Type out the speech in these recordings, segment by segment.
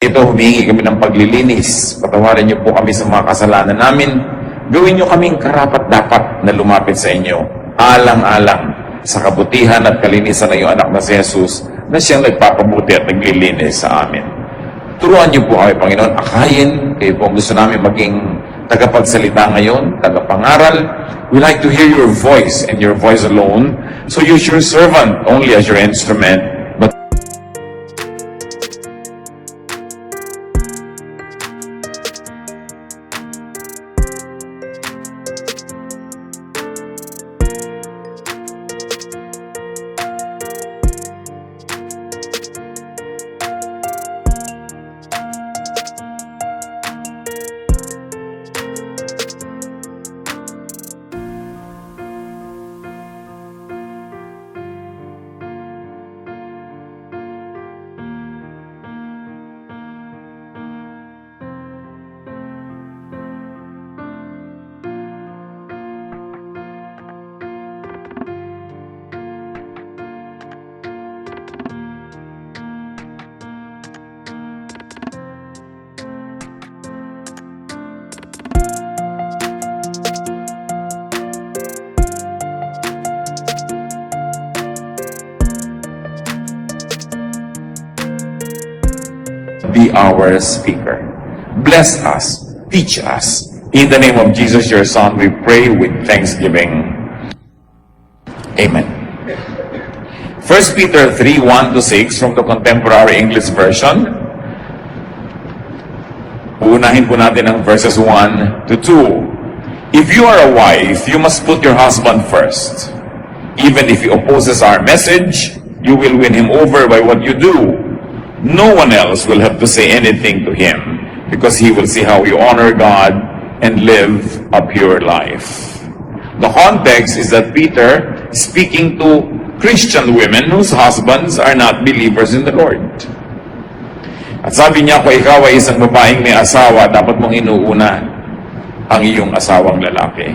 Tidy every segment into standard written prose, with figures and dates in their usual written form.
Ito, humingi kami ng paglilinis. Patawarin niyo po kami sa mga kasalanan namin. Gawin niyo kaming karapat-dapat na lumapit sa inyo. Alang-alang sa kabutihan at kalinisan ng iyong anak na si Jesus na siyang nagpapabuti at naglilinis sa amin. Turuan niyo po kami, Panginoon. Akayin, kayo po gusto namin maging tagapagsalita ngayon, tagapangaral. We like to hear your voice and your voice alone. So use your servant only as your instrument. Be our speaker. Bless us, teach us. In the name of Jesus, your Son, we pray with thanksgiving. Amen. 1 Peter 3:1-6 from the Contemporary English Version. Uunahin po natin ang verses 1-2. If you are a wife, you must put your husband first. Even if he opposes our message, you will win him over by what you do. No one else will have to say anything to him because he will see how you honor God and live a pure life. The context is that Peter is speaking to Christian women whose husbands are not believers in the Lord. At sabi niya, kung ikaw ay isang babaeng may asawa, dapat mong inuuna ang iyong asawang lalaki.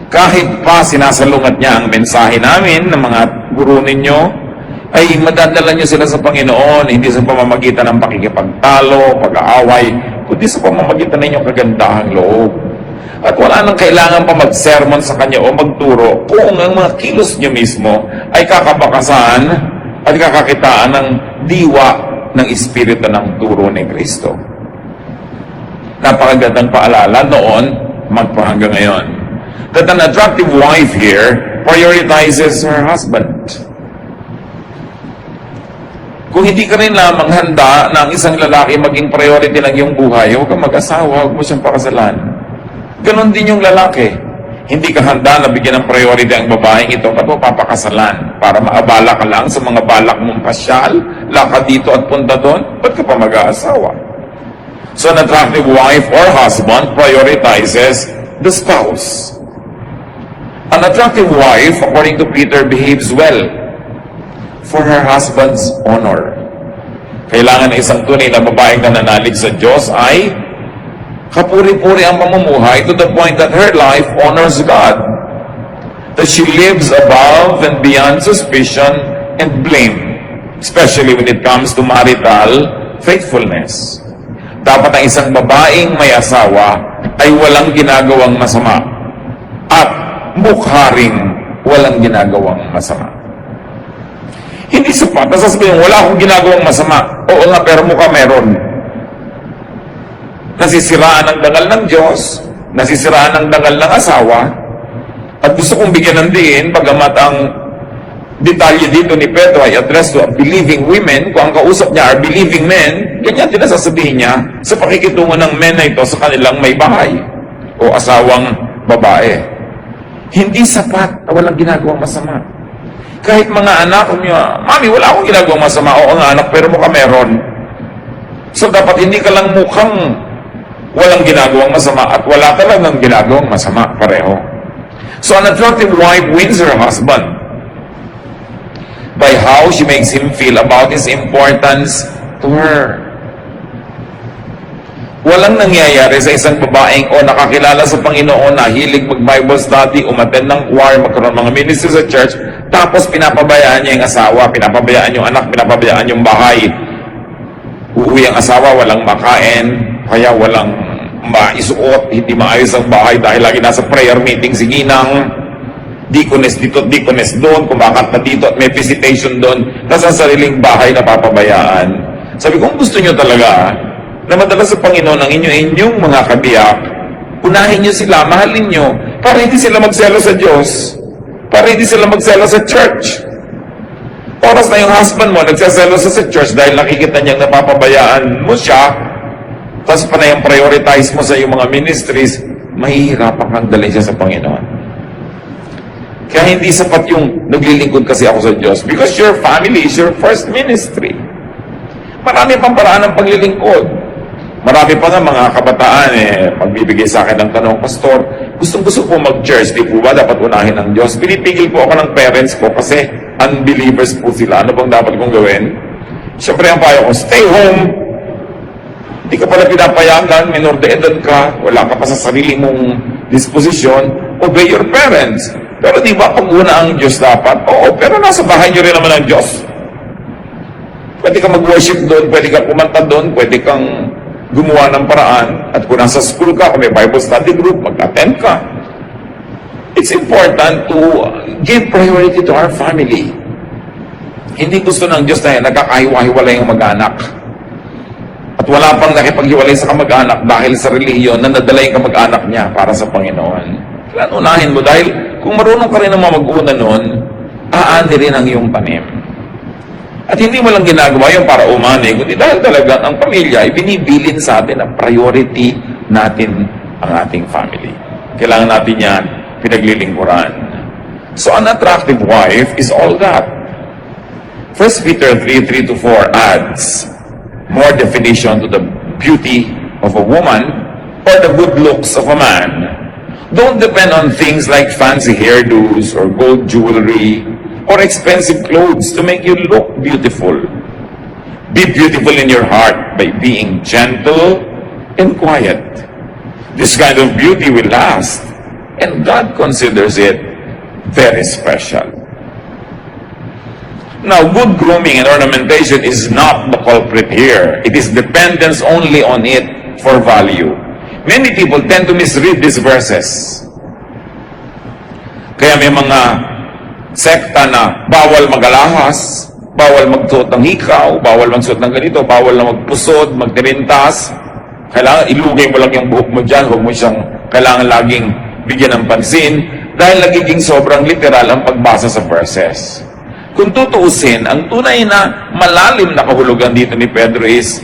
Kahit pa sinasalungat niya ang mensahe namin ng mga guro ninyo, ay madadala niyo sila sa Panginoon, hindi sa pamamagitan ng pakikipagtalo, pag-aaway, kundi sa pamamagitan ng inyong kagandahang loob. At wala nang kailangan pa mag-sermon sa kanya o magturo kung ang mga kilos niyo mismo ay kakabakasan at kakakitaan ng diwa ng Espiritu ng turo ni Kristo. Napakagandang paalala noon, magpahanggang ngayon. That an attractive wife here prioritizes her husband. Kung hindi ka rin lamang handa na ang isang lalaki maging priority ng iyong buhay, huwag kang mag-asawa, huwag mo siyang pakasalan. Ganon din yung lalaki. Hindi ka handa na bigyan ng priority ang babaeng ito, ba't mo papakasalan? Para maabala ka lang sa mga balak mong pasyal, lakad dito at punta doon, ba't ka pa mag-aasawa? So an attractive wife or husband prioritizes the spouse. An attractive wife, according to Peter, behaves well for her husband's honor. Kailangan ng isang tunay na babaeng nananalig sa Diyos ay kapuri-puri ang pamumuhay to the point that her life honors God. That she lives above and beyond suspicion and blame, especially when it comes to marital faithfulness. Dapat ang isang babaeng may asawa ay walang ginagawang masama at mukha ring walang ginagawang masama. Hindi sapat. Nasasabihin, wala akong ginagawang masama. Oo nga, pero mukha meron. Nasisiraan ang dangal ng Diyos, nasisiraan ang dangal ng asawa, at gusto kong bigyan ng diin, pagamat ang detalye dito ni Pedro ay addressed to believing women, kung ang kausap niya are believing men, ganyan din nasasabihin niya sa pakikitungo ng men na ito sa kanilang may bahay o asawang babae. Hindi sapat na walang ginagawang masama. Kahit mga anak, Mami, wala akong ginagawang masama. Oo nga anak, pero mukha meron. So dapat hindi ka lang mukhang walang ginagawang masama at wala talagang ginagawang masama pareho. So an attractive wife wins her husband by how she makes him feel about his importance to her. Walang nangyayari sa isang babaeng o nakakilala sa Panginoon na hilig mag-Bible study, umattend ng choir, magkaroon mga ministry sa church, tapos pinapabayaan niya yung asawa, pinapabayaan yung anak, pinapabayaan yung bahay. uuwi ang asawa, walang makain, kaya walang maisuot, hindi maayos ang bahay dahil lagi nasa prayer meeting si Ginang, deaconess dito, deaconess doon, kumakanta dito at may visitation doon, tapos ang sariling bahay na papabayaan. Sabi ko, kung gusto nyo talaga na madala sa Panginoon ang inyong mga kabiyak, unahin nyo sila, mahalin nyo, para hindi sila magselo sa Diyos, para hindi sila magselo sa church. Oras na yung husband mo nagsaselo sa church dahil nakikita niyang napapabayaan mo siya, tapos panayang prioritize mo sa iyong mga ministries, mahihirapan kang dalhin siya sa Panginoon. Kaya hindi sapat yung naglilingkod kasi ako sa Diyos because your family is your first ministry. Marami pang paraan ng paglilingkod. Marami pa nga mga kabataan magbibigay sa akin ng tanong, Pastor, gustong-gusto po mag-church, di po ba dapat unahin ng Diyos? Pinipigil po ako ng parents ko kasi unbelievers po sila. Ano bang dapat kong gawin? Siyempre ang payo ko, stay home. Hindi ka pala pinapayagan, minor de edad ka, wala ka pa sa sarili mong disposisyon, obey your parents. Pero di ba pag una ang Diyos dapat? Oo, pero nasa bahay nyo rin naman ang Diyos. Pwede ka mag-worship doon, pwede ka kumanta doon, pwede kang gumawa ng paraan, at kung nasa school ka, kung may Bible study group, mag-attend ka. It's important to give priority to our family. Hindi gusto ng Diyos na nagkakahiwa-hiwalay yung mag-anak. At wala pang nakipaghiwalay sa kamag-anak dahil sa relihiyon na nadala yung kamag-anak niya para sa Panginoon. Kailan unahin mo? Dahil kung marunong ka rin naman mag-una nun, aani rin ang iyong tanim. At hindi mo lang ginagawa yun para umani, kundi dahil talaga ang pamilya ay binibilin sa atin ang priority natin ang ating family. Kailangan natin yan pinaglilingkuran. So an attractive wife is all that. 1 Peter 3:3-4 adds more definition to the beauty of a woman or the good looks of a man. Don't depend on things like fancy hairdos or gold jewelry or expensive clothes to make you look beautiful. Be beautiful in your heart by being gentle and quiet. This kind of beauty will last, and God considers it very special. Now, good grooming and ornamentation is not the culprit here. It is dependence only on it for value. Many people tend to misread these verses. Kaya may mga sekta na bawal mag-alahas, bawal magsuot ng hikaw, bawal magsuot ng ganito, bawal na magpusod, magtirintas. Kailangan ilugay mo lang yung buhok mo dyan, huwag mo siyang kailangan laging bigyan ng pansin dahil nagiging sobrang literal ang pagbasa sa verses. Kung tutuusin, ang tunay na malalim na kahulugan dito ni Pedro is,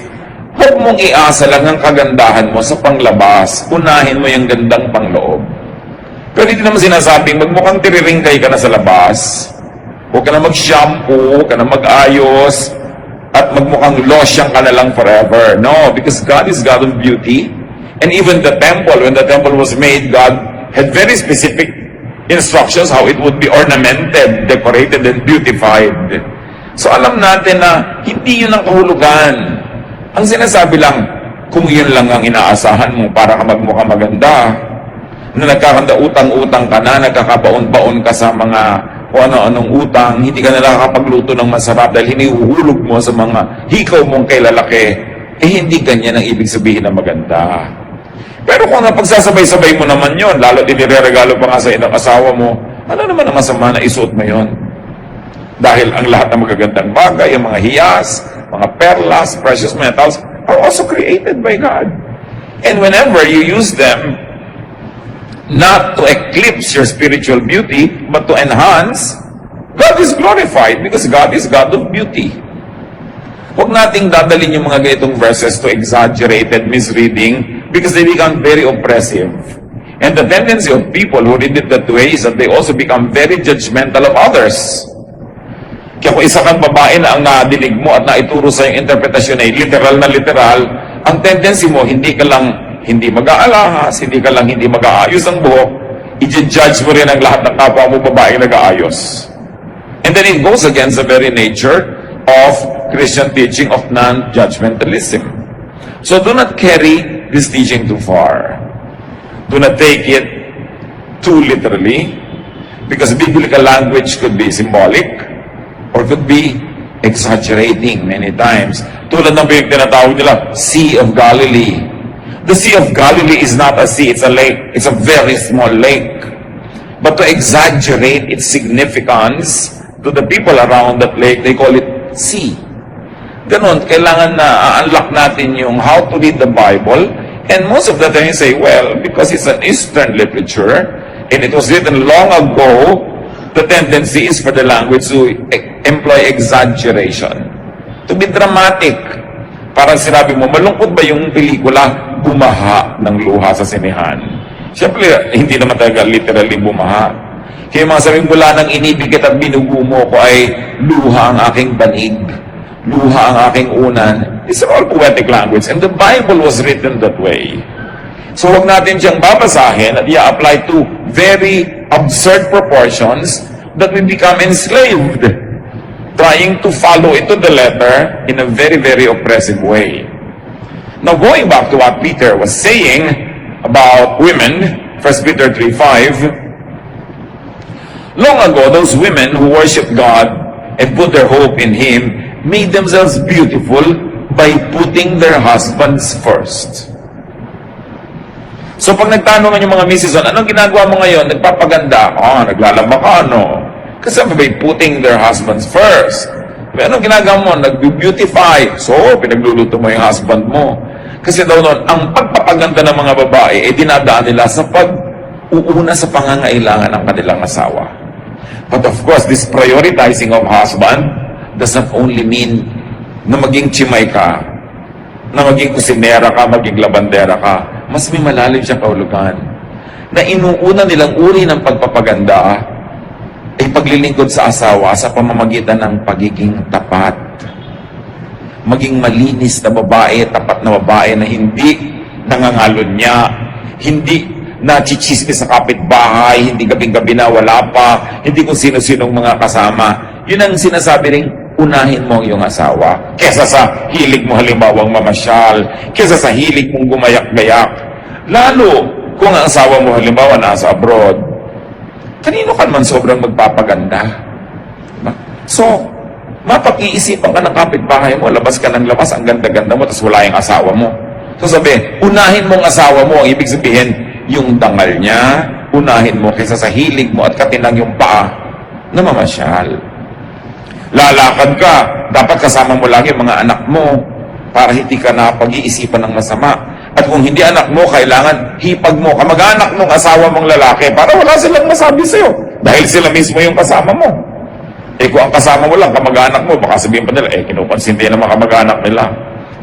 huwag mong iasa lang ang kagandahan mo sa panglabas, unahin mo yung gandang pangloob. Pero hindi naman sinasabing magmukhang tiriringkay ka na sa labas. Huwag ka na mag-shampoo, huwag ka na mag-ayos, at magmukhang losyang ka na lang forever. No, because God is God of beauty. And even the temple, when the temple was made, God had very specific instructions how it would be ornamented, decorated, and beautified. So alam natin na hindi yun ang kahulugan. Ang sinasabi lang, kung yun lang ang inaasahan mo para ka magmukhang maganda, na nagkakanda utang-utang ka na, nagkakabaon-baon ka sa mga o ano-anong utang, hindi ka na nakakapagluto ng masarap dahil hinihuhulog mo sa mga hikaw mong kay lalaki, hindi ganyan ang ibig sabihin na maganda. Pero kung napagsasabay-sabay mo naman yon, lalo din nireregalo pa nga sa inang asawa mo, ano naman ang masama na isuot mo yon? Dahil ang lahat ng magagandang bagay, ang mga hiyas, mga perlas, precious metals, are also created by God. And whenever you use them, not to eclipse your spiritual beauty, but to enhance, God is glorified because God is God of beauty. Huwag nating dadalhin yung mga ganitong verses to exaggerated misreading because they become very oppressive. And the tendency of people who read it that way is that they also become very judgmental of others. Kaya kung isa kang babae na ang nadinig mo at naituro sa yung interpretasyon ay literal na literal, ang tendency mo, hindi ka lang hindi mag-aalahas, hindi ka lang hindi mag-aayos ang buhok, i-judge mo rin ang lahat ng kapwa mo babaeng nag-aayos. And then it goes against the very nature of Christian teaching of non-judgmentalism. So do not carry this teaching too far. Do not take it too literally, because biblical language could be symbolic or could be exaggerating many times. Tulad ng tinatawag nila, Sea of Galilee. The Sea of Galilee is not a sea, it's a lake. It's a very small lake. But to exaggerate its significance to the people around that lake, they call it sea. Ganon, kailangan na unlock natin yung how to read the Bible. And most of the time you say, well, because it's an Eastern literature, and it was written long ago, the tendency is for the language to employ exaggeration. To be dramatic. Parang sinabi mo, malungkot ba yung pelikula? Bumaha ng luha sa sinehan. Siyempre, hindi naman talaga literally bumaha. Kaya mga sabihin, mula nang inibig at binugo mo ko ay luha ang aking banig. Luha ang aking unan. These are all poetic language. And the Bible was written that way. So huwag natin siyang babasahin at i-apply to very absurd proportions that we become enslaved, trying to follow it to the letter in a very, very oppressive way. Now, going back to what Peter was saying about women, 1 Peter 3:5, long ago, those women who worship God and put their hope in Him made themselves beautiful by putting their husbands first. So, pag nagtanong yung mga misis, anong ginagawa mo ngayon? Nagpapaganda. Naglalaba ka, ano? Kasi by putting their husbands first. Anong ginagawa mo? Nag-beautify. So, pinagluluto mo yung husband mo. Kasi daw noon, ang pagpapaganda ng mga babae, dinadaan nila sa pag-uuna sa pangangailangan ng kanilang asawa. But of course, this prioritizing of husband does not only mean na maging chimay ka, na maging kusinera ka, maging labandera ka. Mas may malalim siyang kahulugan. Na inuuna nilang uri ng pagpapaganda ay paglilingkod sa asawa sa pamamagitan ng pagiging tapat. Maging malinis na babae, tapat na babae na hindi nangangalon niya, hindi nachichismis sa kapitbahay, hindi gabing-gabi na wala pa, hindi kung sino-sinong mga kasama. Yun ang sinasabi ring unahin mo ang iyong asawa. Kesa sa hilig mo halimbawang mamasyal, kesa sa hilig mong gumayak-gayak. Lalo kung ang asawa mo halimbawa nasa abroad, kanino ka man sobrang magpapaganda? Diba? So, mapag-iisipan ka ng kapitbahay mo, labas ka ng labas, ang ganda-ganda mo, tapos wala yung asawa mo. So sabi, unahin mo ang asawa mo, ang ibig sabihin, yung dangal niya, unahin mo kaysa sa hilig mo at katinang yung paa na mamasyal. Lalakad ka, dapat kasama mo lagi mga anak mo para hindi ka na pag-iisipan ng masama. At kung hindi anak mo, kailangan hipag mo, kamag-anak mong asawa mong lalaki para wala silang masabi sa'yo. Dahil sila mismo yung kasama mo. Kung ang kasama mo lang, kamag-anak mo, baka sabihin pa nila, kinukonsinti naman kamag-anak nila.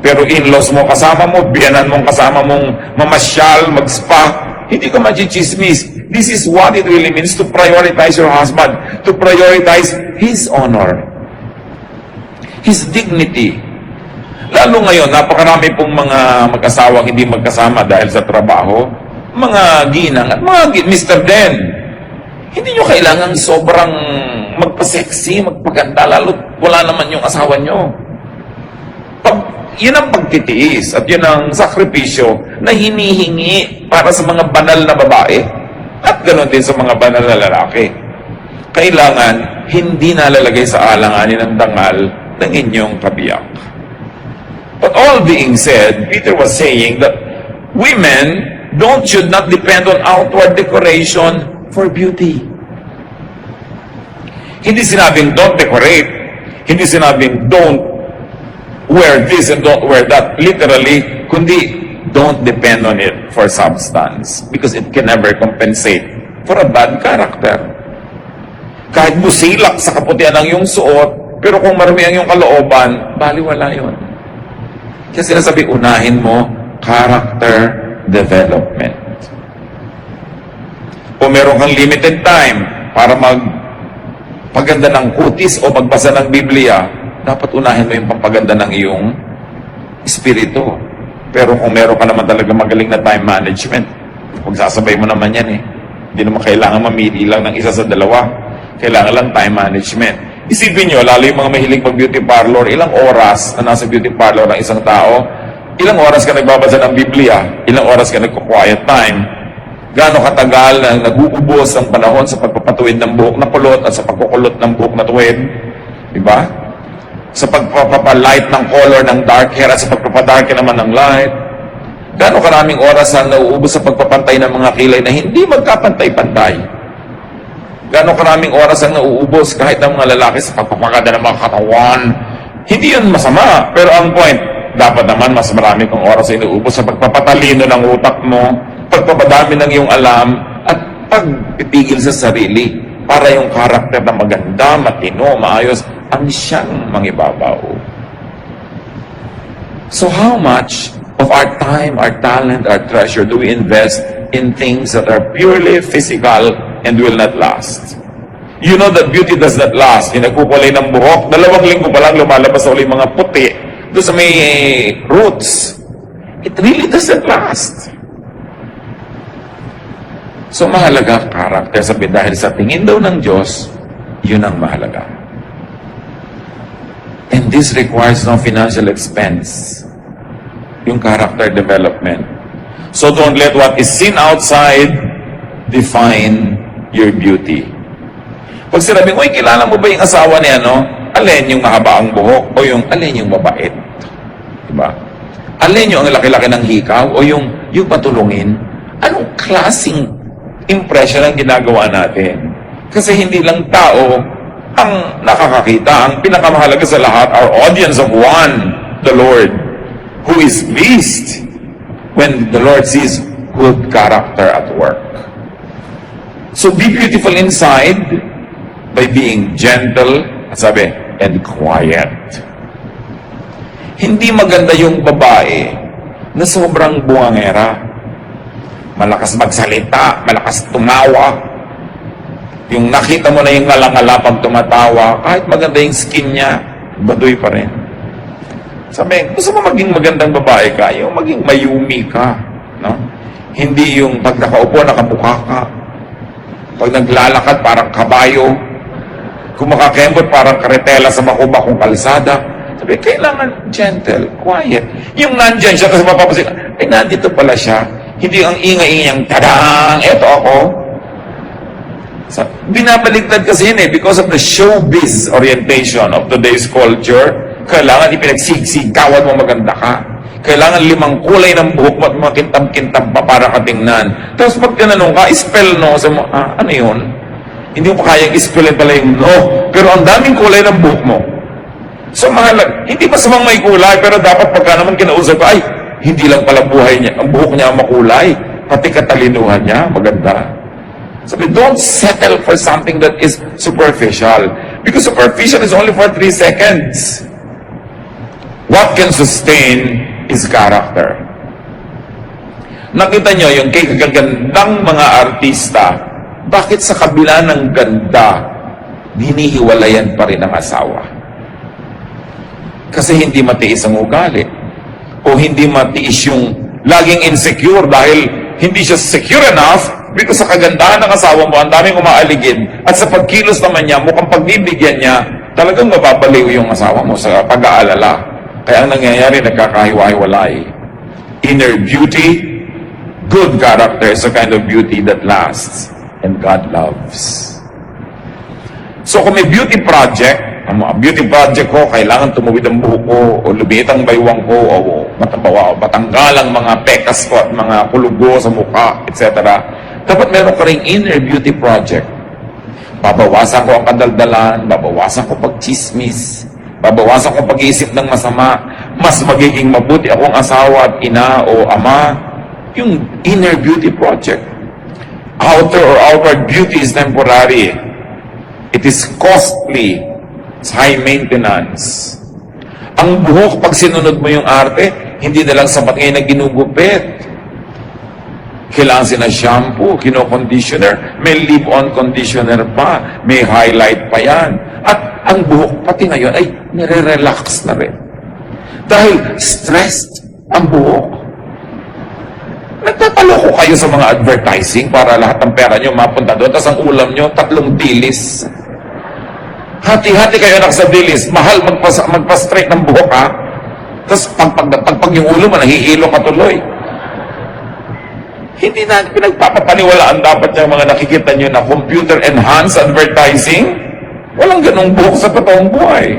Pero in-laws mo kasama mo, biyanan mong kasama mong mamasyal, mag-spa, hindi ka magchichismis. This is what it really means to prioritize your husband, to prioritize his honor, his dignity. Lalo ngayon, napakarami pong mga mag-asawang hindi magkasama dahil sa trabaho, mga ginang at mga Mr. Den. Hindi nyo kailangan sobrang magpa-sexy, magpaganda, lalo wala naman yung asawa nyo. Yun ang pagtitiis at yun ang sakripisyo na hinihingi para sa mga banal na babae at ganoon din sa mga banal na lalaki. Kailangan hindi nalalagay sa alanganin ng dangal ng inyong kabiyak. But all being said, Peter was saying that women should not depend on outward decoration for beauty. Hindi sinabing don't decorate. Hindi sinabing don't wear this and don't wear that. Literally, kundi don't depend on it for substance because it can never compensate for a bad character. Kahit busilak sa kaputian ang iyong suot, pero kung marami ang iyong kalooban, baliwala yun. Kasi sinasabi, unahin mo character development. O meron kang limited time para magpaganda ng kutis o magbasa ng Biblia, dapat unahin mo yung pampaganda ng iyong espiritu. Pero kung meron ka naman talaga magaling na time management, kung sasabay mo naman yan hindi naman kailangan mamili lang ng isa sa dalawa. Kailangan lang time management. Isipin nyo, lalo yung mga mahilig mag-beauty parlor, ilang oras na nasa beauty parlor ng isang tao, ilang oras ka nagbabasa ng Biblia, ilang oras ka nagko-quiet time, gaano katagal na nag-uubos ang panahon sa pagpapatuwid ng buhok na kulot at sa pagkukulot ng buhok na tuwid. Diba? sa pagpapalight ng color ng dark hair at sa pagpapadarken naman ng light? Gaano karaming oras ang nauubos sa pagpapantay ng mga kilay na hindi magkapantay-pantay? Gaano karaming oras ang nauubos kahit ng mga lalaki sa pagpapaganda ng mga katawan? Hindi yun masama, pero ang point, dapat naman mas marami kong oras ay nauubos sa pagpapatalino ng utak mo, pagpapadami ng iyong alam, at pagpipigil sa sarili para yung karakter na maganda, matino, maayos, ang siyang mangibabaw. So how much of our time, our talent, our treasure do we invest in things that are purely physical and will not last? You know that beauty does not last. Yung nagkukulay ng buhok, 2 linggo pa lang lumalabas na ulit mga puti doon sa may roots. It really doesn't last. So mahalaga karakter, sabi, dahil sa tingin daw ng Diyos, yun ang mahalaga. And this requires no financial expense. Yung character development. So don't let what is seen outside define your beauty. Pag sinabing, uy, kilala mo ba yung asawa niya, no? Alin yung mahaba ang buhok o yung alin yung mabait? Diba? Alin yung ang laki-laki ng hikaw o yung patulungin? Anong klaseng impression ang ginagawa natin? Kasi hindi lang tao ang nakakakita. Ang pinakamahalaga sa lahat, our audience of one, the Lord, who is pleased when the Lord sees good character at work. So be beautiful inside by being gentle, sabi, and quiet. Hindi maganda yung babae na sobrang buwangera. Malakas magsalita, malakas tumawa. Yung nakita mo na yung ngalangala pag tumatawa, kahit maganda yung skin niya, baduy pa rin. Sabi, gusto mo maging magandang babae ka, yung maging mayumi ka. No? Hindi yung pag nakaupo, nakabuka ka. Pag naglalakad, parang kabayo. Kung makakembot, parang karetela sa makubakong kalsada. Sabi, kailangan gentle, quiet. Yung nandyan siya, kasi mapapasin, ay, nandito pala siya. Hindi ang ingay-ingay, tadang, eto ako. So, binabaligtad kasi yun because of the showbiz orientation of today's culture. Kailangan ipinagsigsigawan mo maganda ka. Kailangan 5 kulay ng buhok mo at makintab-kintab pa para katingnan. Tapos pag tinanong ka, spell no, sa mo, ano yun? Hindi mo pa kayang spellin pala yung no. Pero ang daming kulay ng buhok mo. So mahalag, hindi masamang may kulay, pero dapat pagka naman kinausap ka, ay, hindi lang pala buhay niya, ang buhok niya ang makulay. Pati katalinuhan niya, maganda. Sabi, don't settle for something that is superficial. Because superficial is only for 3 seconds. What can sustain is character. Nakita nyo yung kagagandang mga artista, bakit sa kabila ng ganda, hinihiwalayan pa rin ang asawa? Kasi hindi matiis ang ugali. O hindi matiis yung laging insecure dahil hindi siya secure enough because sa kagandahan ng asawa mo, ang daming umaaligid. At sa pagkilos naman niya, mukhang pagbibigyan niya, talagang mababaliw yung asawa mo sa pag-aalala. Kaya ang nangyayari, nagkakahiwa-hiwalay. Inner beauty, good character is a kind of beauty that lasts and God loves. So kung may beauty project, ang mga beauty project ko, kailangan tumuwid ang buhok ko, o lumiit ang baywang ko, o matanggal ang mga pekas ko at mga kulugo sa mukha, etc. Dapat meron ka rin inner beauty project. Babawasan ko ang kadaldalan, babawasan ko pagchismis, babawasan ko pag-iisip ng masama, mas magiging mabuti akong asawa at ina o ama. Yung inner beauty project. Outer or outward beauty is temporary. It is costly. It's high maintenance. Ang buhok, pag sinunod mo yung arte, hindi na lang sapat ngayon na ginugupit. Kailangan sina shampoo, kino-conditioner, may leave-on conditioner pa, may highlight pa yan. At ang buhok, pati ngayon, ay nire-relax na rin. Dahil stressed ang buhok. Nagtataloko kayo sa mga advertising para lahat ng pera nyo mapunta doon, tapos ang ulam nyo, 3 dilis. Hati-hati kayo anak sa dilis, mahal magpa-straight ng buhok ha. Tapos pag yung ulo mo, nahihilo ka tuloy. Hindi na pinagpapapaniwalaan dapat yung mga nakikita nyo na computer-enhanced advertising. Walang ganong buhok sa totoong buhay.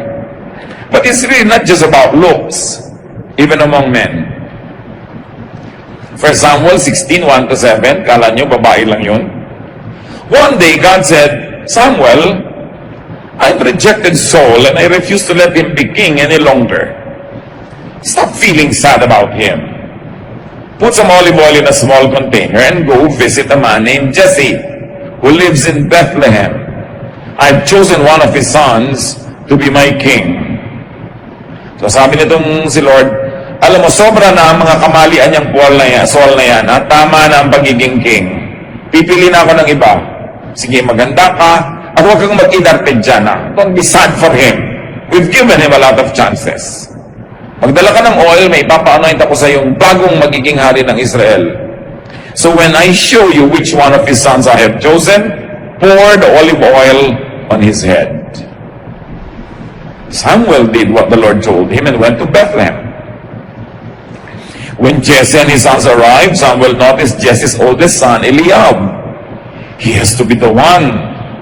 But it's really not just about looks, even among men. 1 Samuel 16, 1-7, kala nyo babae lang yun? One day, God said, Samuel, I've rejected Saul and I refuse to let him be king any longer. Stop feeling sad about him. Put some olive oil in a small container and go visit a man named Jesse, who lives in Bethlehem. I've chosen one of his sons to be my king. So sabi nitong si Lord, alam mo, sobra na ang mga kamalian niyang Saul na yan, at tama na ang pagiging king. Pipili na ako ng iba. Sige, maganda ka, at huwag kang mag-inarpid dyan. Don't be sad for him. We've given him a lot of chances. Magdala ka ng oil, may ipapa-anoint ako sa yung bagong magiging hari ng Israel. So when I show you which one of his sons I have chosen, pour the olive oil on his head. Samuel did what the Lord told him and went to Bethlehem. When Jesse and his sons arrived, Samuel noticed Jesse's oldest son, Eliab. He has to be the one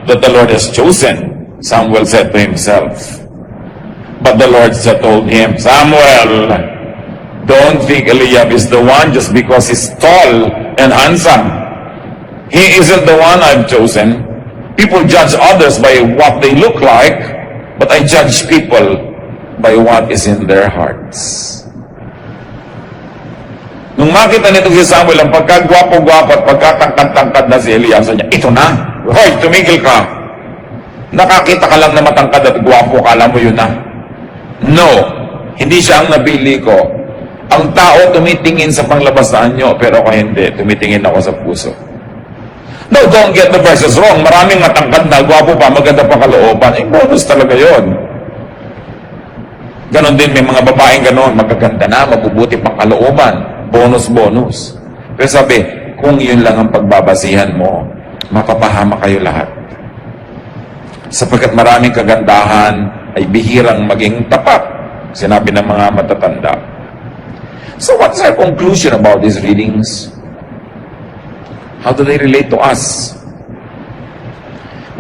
that the Lord has chosen, Samuel said to himself. But the Lord told him, Samuel, don't think Eliab is the one just because he's tall and handsome. He isn't the one I've chosen. People judge others by what they look like, but I judge people by what is in their hearts. Nung makita nito si Samuel, ang pagkagwapo-gwapo at pagkatangkad-tangkad na si Eliab, sabi niya, ito na, hoy, tumigil ka. Nakakita ka lang na matangkad at gwapo, kala mo yun na. No, hindi siya ang nabili ko. Ang tao tumitingin sa panglabas na anyo, pero ako hindi, tumitingin ako sa puso. No, don't get the verses wrong. Maraming matangkad na, gwapo pa, maganda pa kalooban. Bonus talaga yon. Ganon din, may mga babaeng ganon, magaganda na, mabubuti pang kalooban. Bonus. Pero sabi, kung yun lang ang pagbabasihan mo, mapapahama kayo lahat. Sapagkat maraming kagandahan ay bihirang maging tapat, sinabi ng mga matatanda. So what's our conclusion about these readings? How do they relate to us?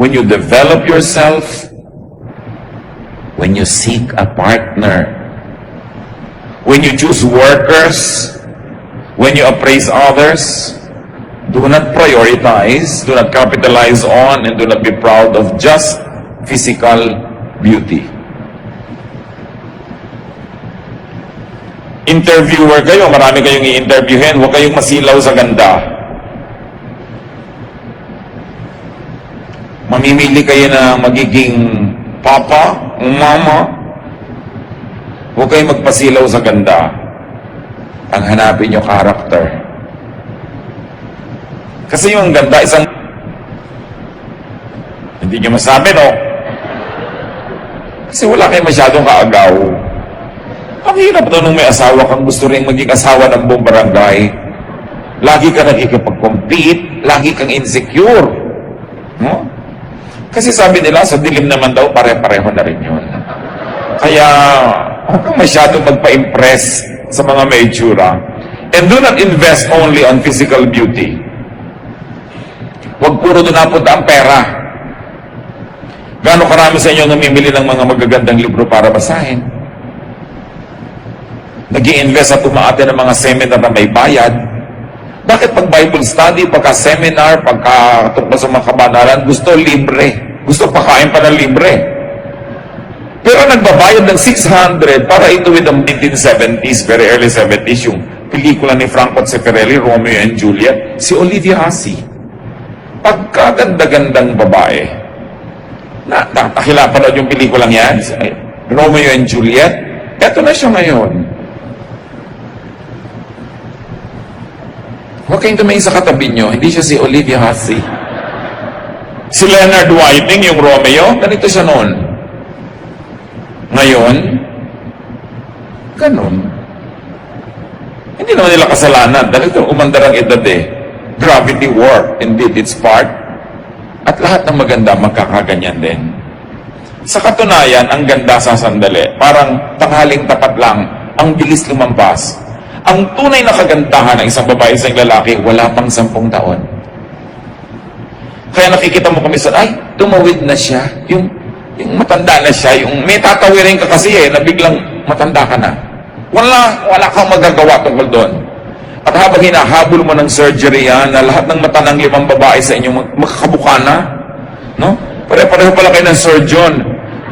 When you develop yourself, when you seek a partner, when you choose workers, when you appraise others, do not prioritize, do not capitalize on, and do not be proud of just physical beauty. Interviewer kayo, marami kayong i-interviewin, huwag kayong masilaw sa ganda. Mamimili kayo na magiging papa, mama, huwag kayong magpasilaw sa ganda. Ang hanapin nyo, character. Kasi yung ganda, isang hindi nyo masabi, no? Kasi wala kayo masyadong kaagaw. Ang hirap daw nung may asawa kang gusto rin maging asawa ng buong barangay. Lagi ka nakikipag-compete, lagi kang insecure. No? Kasi sabi nila, sa dilim naman daw, pare-pareho na rin yun. Kaya, huwag kang masyadong magpa-impress sa mga may itsura. And do not invest only on physical beauty. Huwag puro doon napunta ang pera. Gaano karami sa inyo namimili ng mga magagandang libro para basahin? Nag-i-invest at umaate ng mga seminar na may bayad. Bakit pag Bible study, pagka seminar, pagka tungkol sa mga kabanalan, gusto libre. Gusto pakain pa ng libre. Pero nagbabayad ng 600 para ito with the 1970s, very early 70s, yung pelikula ni Franco Zeffirelli, Romeo and Juliet, si Olivia Hussey. Pagkaganda-gandang babae. Nakakila pa yung pelikulang yan, Romeo and Juliet, eto na siya ngayon. Huwag kayong tumingin sa katabi nyo, hindi siya si Olivia Hussey. Si Leonard Whiting, yung Romeo, ganito siya noon. Ngayon, ganun. Hindi naman nila kasalanan dahil ito umandarang edad eh. Gravity work, indeed its part. At lahat ng maganda magkakaganyan din. Sa katunayan, ang ganda sa sandali, parang tanghaling tapat lang, ang bilis lumampas. Ang tunay na kagandahan ng isang babae sa isang lalaki, wala pang 10 taon. Kaya nakikita mo kami sa, ay, tumawid na siya. Yung Yung matanda na siya, yung may tatawirin ka kasi na biglang matanda ka na. Wala kang magagawa tungkol doon. At habang hinahabol mo ng surgery yan, na lahat ng mata ng 5 babae sa inyo magkakabuka na, no? Pare-pareho pala kayo ng surgeon.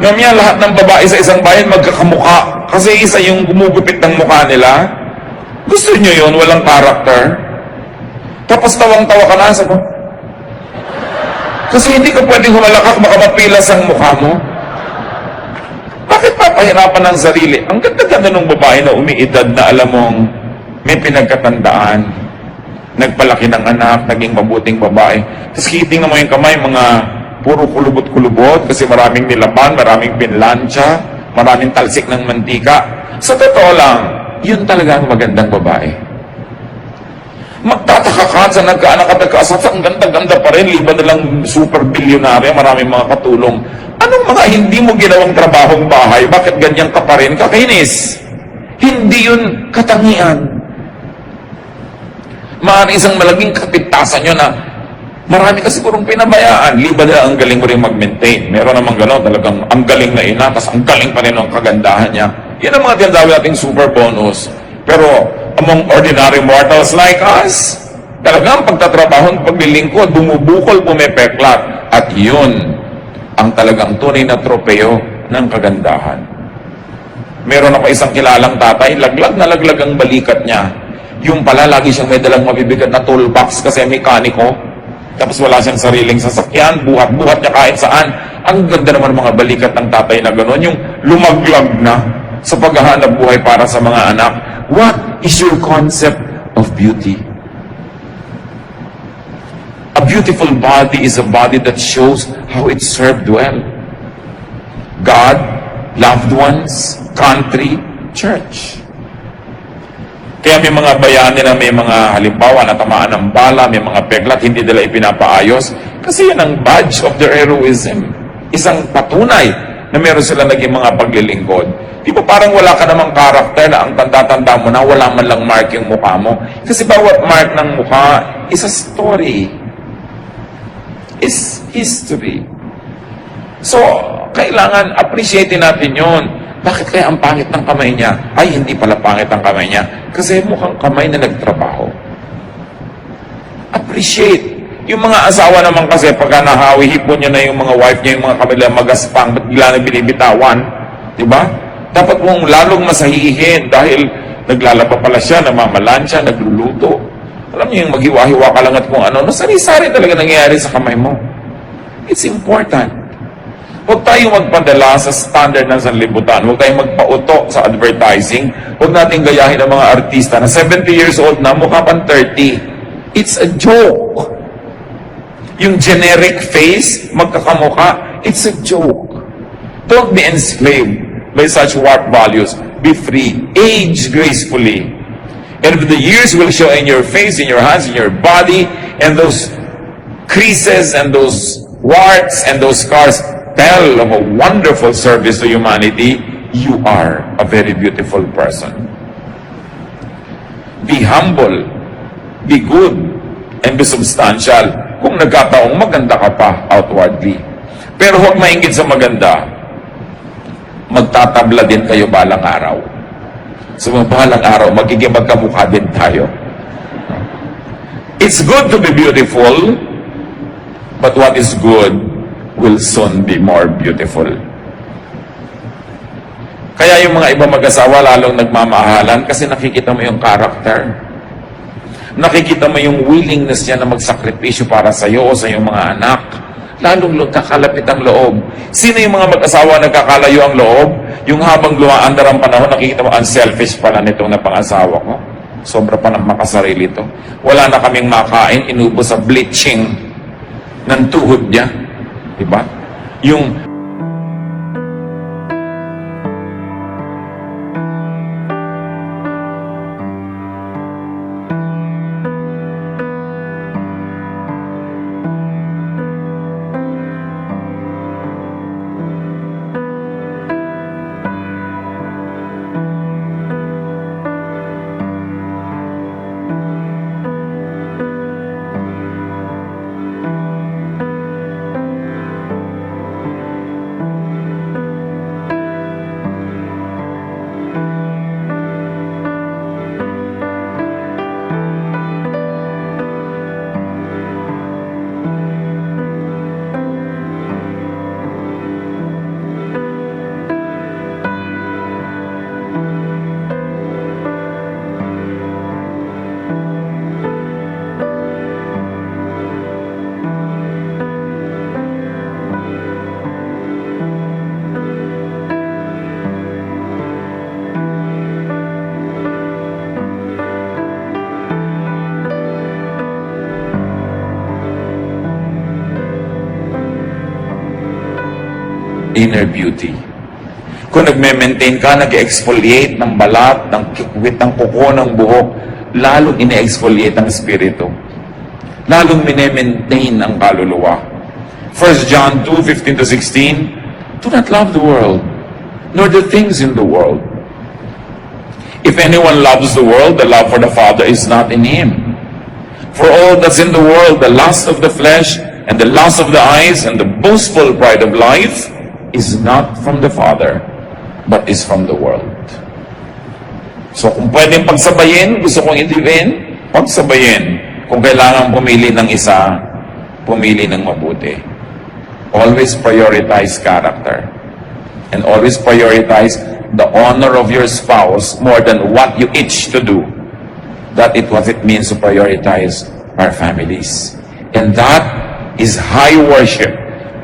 Ngamya lahat ng babae sa isang bayan magkakamuka kasi isa yung gumugupit ng mukha nila. Gusto nyo yun? Walang character? Tapos tawang-tawa ka na sa mo. Kasi hindi ka pwedeng humalakak, baka mapilas ang mukha mo. Bakit papahirapan ng sarili? Ang ganda-ganda ng babae na umiidad na alam mong may pinagkatandaan. Nagpalaki ng anak, naging mabuting babae. Tapos kiting mo yung kamay, mga puro kulubot-kulubot kasi maraming nilaban, maraming pinlansya, maraming talsik ng mantika. Sa totoo lang, yun talaga ang magandang babae. Magtataka ka sa nagkaanak at nagkaasawa, ang ganda-ganda pa rin, liban na lang super bilyonarya, maraming mga katulong. Anong mga hindi mo ginawang trabahong bahay? Bakit ganyan ka pa rin? Kakainis. Hindi yun katangian. Maaari isang malaking kapitasan nyo na marami kasi sigurong pinabayaan. Liban na ang galing mo rin mag-maintain. Meron namang gano'n, talagang ang galing na ina, tapos ang galing pa rin ang kagandahan niya. Yan ang mga tinatawag nating super bonus. Pero among ordinary mortals like us, talagang pagtatrabaho, paglilingkod, bumubukol, pumepeklat. At yun ang talagang tunay na tropeo ng kagandahan. Meron ako isang kilalang tatay, laglag na laglag ang balikat niya. Yung pala, lagi siyang may dalang mabibigat na toolbox kasi mekaniko. Tapos wala siyang sariling sasakyan, buhat-buhat niya kahit saan. Ang ganda naman mga balikat ng tatay na gano'n, yung lumaglag na sa paghahanap buhay para sa mga anak. What is your concept of beauty? A beautiful body is a body that shows how it served well. God, loved ones, country, church. Kaya may mga bayani na may mga halimbawa na tamaan ng bala, may mga peklat, hindi nila ipinapaayos. Kasi yan ang badge of their heroism. Isang patunay na meron sila naging mga paglilingkod. Di ba parang wala ka namang karakter na ang tanda-tanda mo na wala man lang mark yung mukha mo? Kasi bawat mark ng mukha is a story. Is history. So, kailangan appreciate natin yon. Bakit kaya ang pangit ng kamay niya? Ay, hindi pala pangit ang kamay niya. Kasi mukhang kamay na nagtrabaho. Appreciate. Yung mga asawa naman kasi, pagka nahawi, hipon niya na yung mga wife niya, yung mga kamay nila magaspang, ba't bigla na binibitawan? Diba? Dapat mong lalong masahihin dahil naglalaba pala siya, namamalansya, nagluluto. Alam niyo yung maghiwa-hiwa ka lang at kung ano, sari-sari talaga nangyayari sa kamay mo. It's important. Huwag tayong magpadala sa standard ng sanlibutan. Huwag tayong magpauto sa advertising. Huwag nating gayahin ang mga artista na 70 years old na, mukha pang 30. It's a joke. Yung generic face, magkakamukha, it's a joke. Don't be enslaved by such warped values. Be free. Age gracefully. And the years will show in your face, in your hands, in your body, and those creases and those warts and those scars tell of a wonderful service to humanity. You are a very beautiful person. Be humble, be good, and be substantial. Kung nagkataong maganda ka pa outwardly. Pero huwag maingit sa maganda. Magtatabla din kayo balang araw. So balang araw, magiging magkamukha din tayo. It's good to be beautiful, but what is good will soon be more beautiful. Kaya yung mga ibang mag-asawa lalong nagmamahalan kasi nakikita mo yung character. Nakikita mo yung willingness niya na magsakripisyo para sa iyo o sa iyong mga anak. Lalong kakalapit ang loob. Sino yung mga mag-asawa nagkakalayo ang loob? Yung habang lumaandar ang panahon, nakikita mo, unselfish pala nitong napangasawa ko. Sobra pa ng makasarili to. Wala na kaming makain, inubo sa bleaching ng tuhod niya. Diba? Yung inner beauty. Kung nagme-maintain ka, nag-exfoliate ng balat, ng kikwit, ng kuko, ng buhok, lalong ine-exfoliate ang espiritu. Lalong mine-maintain ang kaluluwa. 1 John 2:15-16, do not love the world, nor the things in the world. If anyone loves the world, the love for the Father is not in him. For all that's in the world, the lust of the flesh, and the lust of the eyes, and the boastful pride of life, is not from the Father, but is from the world. So kung pwedeng pagsabayin, gusto kong i-live-in, pagsabayin. Kung kailangan pumili ng isa, pumili ng mabuti. Always prioritize character. And always prioritize the honor of your spouse more than what you itch to do. That is what it means to prioritize our families. And that is high worship.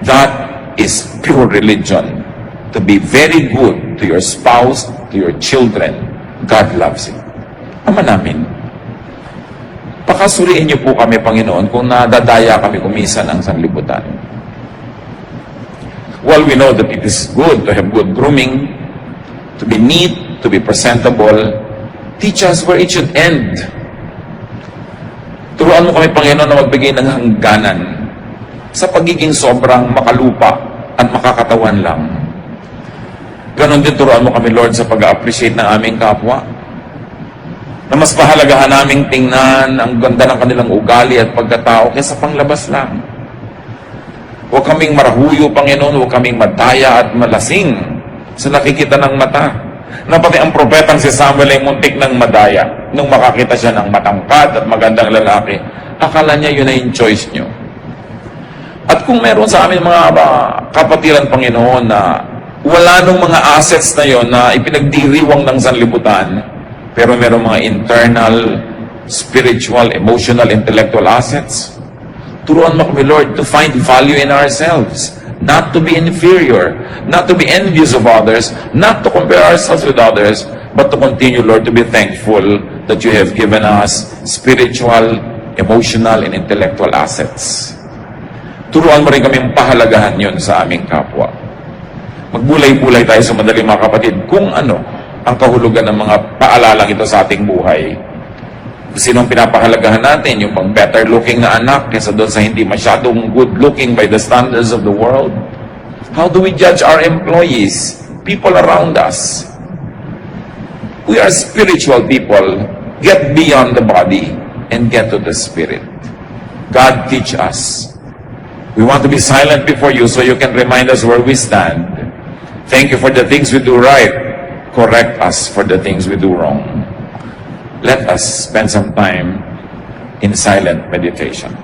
That is pure religion. To be very good to your spouse, to your children. God loves you. Ama namin, pakasuriin niyo po kami, Panginoon, kung nadadaya kami kumisan ang sanlibutan. Well, we know that it is good to have good grooming, to be neat, to be presentable. Teach us where it should end. Turuan mo kami, Panginoon, na magbigay ng hangganan sa pagiging sobrang makalupa at makakatawan lang. Ganon din turuan mo kami, Lord, sa pag-appreciate ng aming kapwa. Na mas pahalagahan naming tingnan ang ganda ng kanilang ugali at pagkatao kaysa panglabas lang. Huwag kaming marahuyo, Panginoon, huwag kaming madaya at malasing sa nakikita ng mata. Na pati ang propetang si Samuel ay muntik ng madaya nung makakita siya ng matangkad at magandang lalaki. Akala niya yun ay yung choice niyo. At kung meron sa amin mga kapatiran, Panginoon, na wala nung mga assets na yon na ipinagdiriwang ng sanlibutan, pero meron mga internal, spiritual, emotional, intellectual assets, turuan mo kami, Lord, to find value in ourselves, not to be inferior, not to be envious of others, not to compare ourselves with others, but to continue, Lord, to be thankful that you have given us spiritual, emotional, and intellectual assets. Turuan mo rin kami pahalagahan yun sa aming kapwa. Magbulay-bulay tayo sa madali, mga kapatid, kung ano ang kahulugan ng mga paalalang ito sa ating buhay. Sinong pinapahalagahan natin? Yung pang better looking na anak kaysa doon sa hindi masyadong good looking by the standards of the world? How do we judge our employees? People around us. We are spiritual people. Get beyond the body and get to the spirit. God teach us. We want to be silent before you so you can remind us where we stand. Thank you for the things we do right. Correct us for the things we do wrong. Let us spend some time in silent meditation.